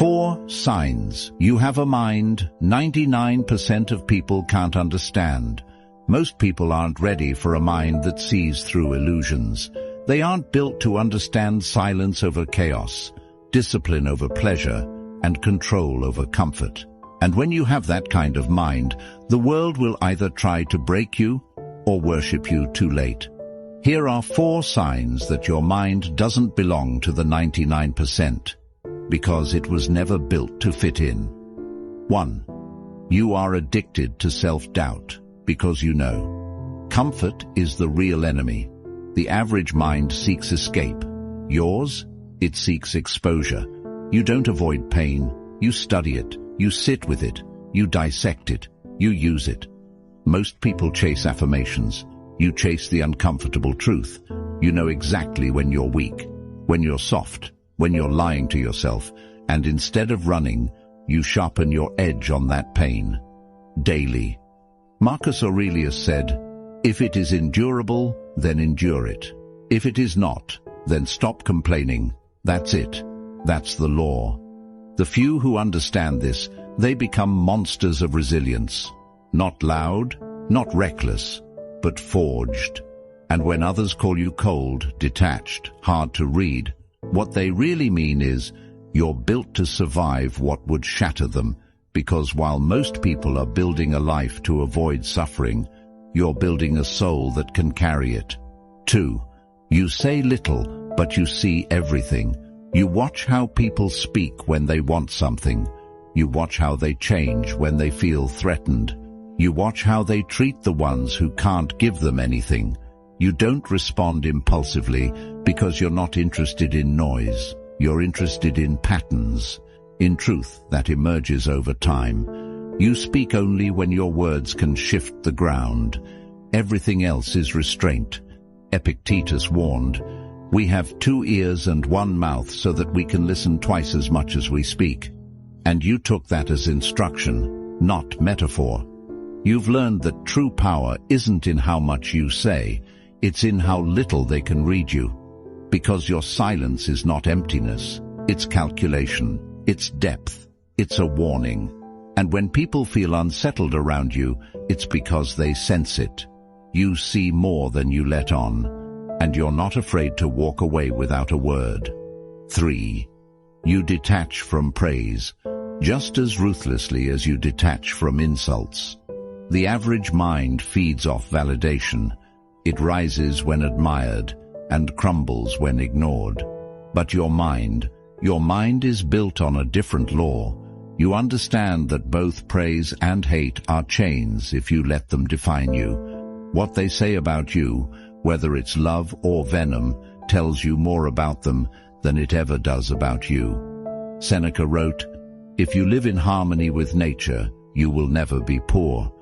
4 signs you have a mind 99% of people can't understand. Most people aren't ready for a mind that sees through illusions. They aren't built to understand silence over chaos, discipline over pleasure, and control over comfort. And when you have that kind of mind, the world will either try to break you or worship you too late. Here are 4 signs that your mind doesn't belong to the 99%, because it was never built to fit in. 1. You are addicted to self-doubt, because you know. Comfort is the real enemy. The average mind seeks escape. Yours? It seeks exposure. You don't avoid pain. You study it. You sit with it. You dissect it. You use it. Most people chase affirmations. You chase the uncomfortable truth. You know exactly when you're weak, when you're soft, when you're lying to yourself, and instead of running, you sharpen your edge on that pain. Daily. Marcus Aurelius said, "If it is endurable, then endure it. If it is not, then stop complaining. That's it. That's the law." The few who understand this, they become monsters of resilience. Not loud, not reckless, but forged. And when others call you cold, detached, hard to read, what they really mean is, you're built to survive what would shatter them, because while most people are building a life to avoid suffering, you're building a soul that can carry it. 2. You say little, but you see everything. You watch how people speak when they want something. You watch how they change when they feel threatened. You watch how they treat the ones who can't give them anything. You don't respond impulsively because you're not interested in noise. You're interested in patterns, in truth that emerges over time. You speak only when your words can shift the ground. Everything else is restraint. Epictetus warned, "We have 2 ears and 1 mouth so that we can listen twice as much as we speak." And you took that as instruction, not metaphor. You've learned that true power isn't in how much you say, it's in how little they can read you. Because your silence is not emptiness, it's calculation, it's depth, it's a warning. And when people feel unsettled around you, it's because they sense it. You see more than you let on, and you're not afraid to walk away without a word. 3. You detach from praise, just as ruthlessly as you detach from insults. The average mind feeds off validation. It rises when admired and crumbles when ignored. But your mind is built on a different law. You understand that both praise and hate are chains if you let them define you. What they say about you, whether it's love or venom, tells you more about them than it ever does about you. Seneca wrote, "If you live in harmony with nature, you will never be poor.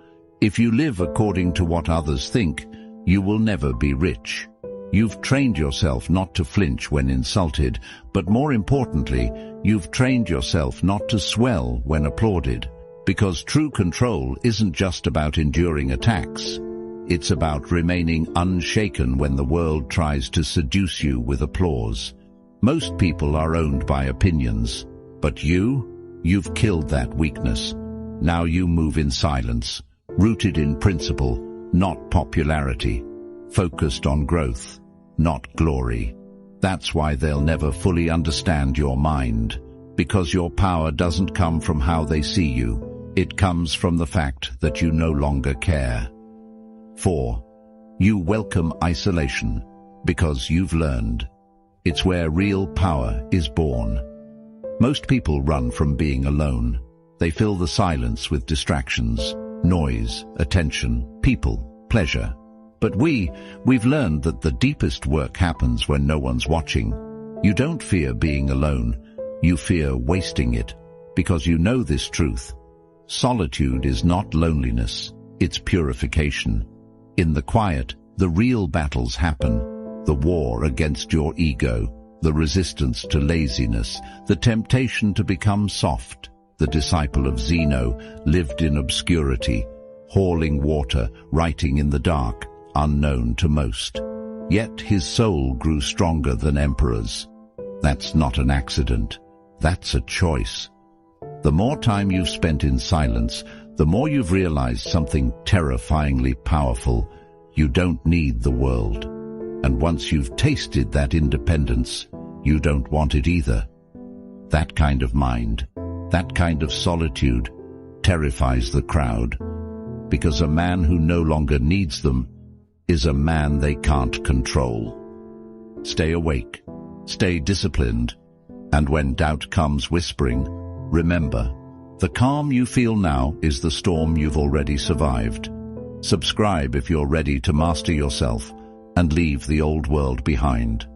If you live according to what others think, you will never be rich." You've trained yourself not to flinch when insulted, but more importantly, you've trained yourself not to swell when applauded. Because true control isn't just about enduring attacks. It's about remaining unshaken when the world tries to seduce you with applause. Most people are owned by opinions, but you've killed that weakness. Now you move in silence, rooted in principle, not popularity, focused on growth, not glory. That's why they'll never fully understand your mind, because your power doesn't come from how they see you. It comes from the fact that you no longer care. 4. You welcome isolation, because you've learned. It's where real power is born. Most people run from being alone. They fill the silence with distractions, noise, attention, people, pleasure. But we've learned that the deepest work happens when no one's watching. You don't fear being alone. You fear wasting it, because you know this truth. Solitude is not loneliness, it's purification. In the quiet, the real battles happen. The war against your ego, the resistance to laziness, the temptation to become soft. The disciple of Zeno lived in obscurity, hauling water, writing in the dark, unknown to most. Yet his soul grew stronger than emperors. That's not an accident. That's a choice. The more time you've spent in silence, the more you've realized something terrifyingly powerful. You don't need the world. And once you've tasted that independence, you don't want it either. That kind of mind, that kind of solitude, terrifies the crowd, because a man who no longer needs them is a man they can't control. Stay awake, stay disciplined, and when doubt comes whispering, remember, the calm you feel now is the storm you've already survived. Subscribe if you're ready to master yourself and leave the old world behind.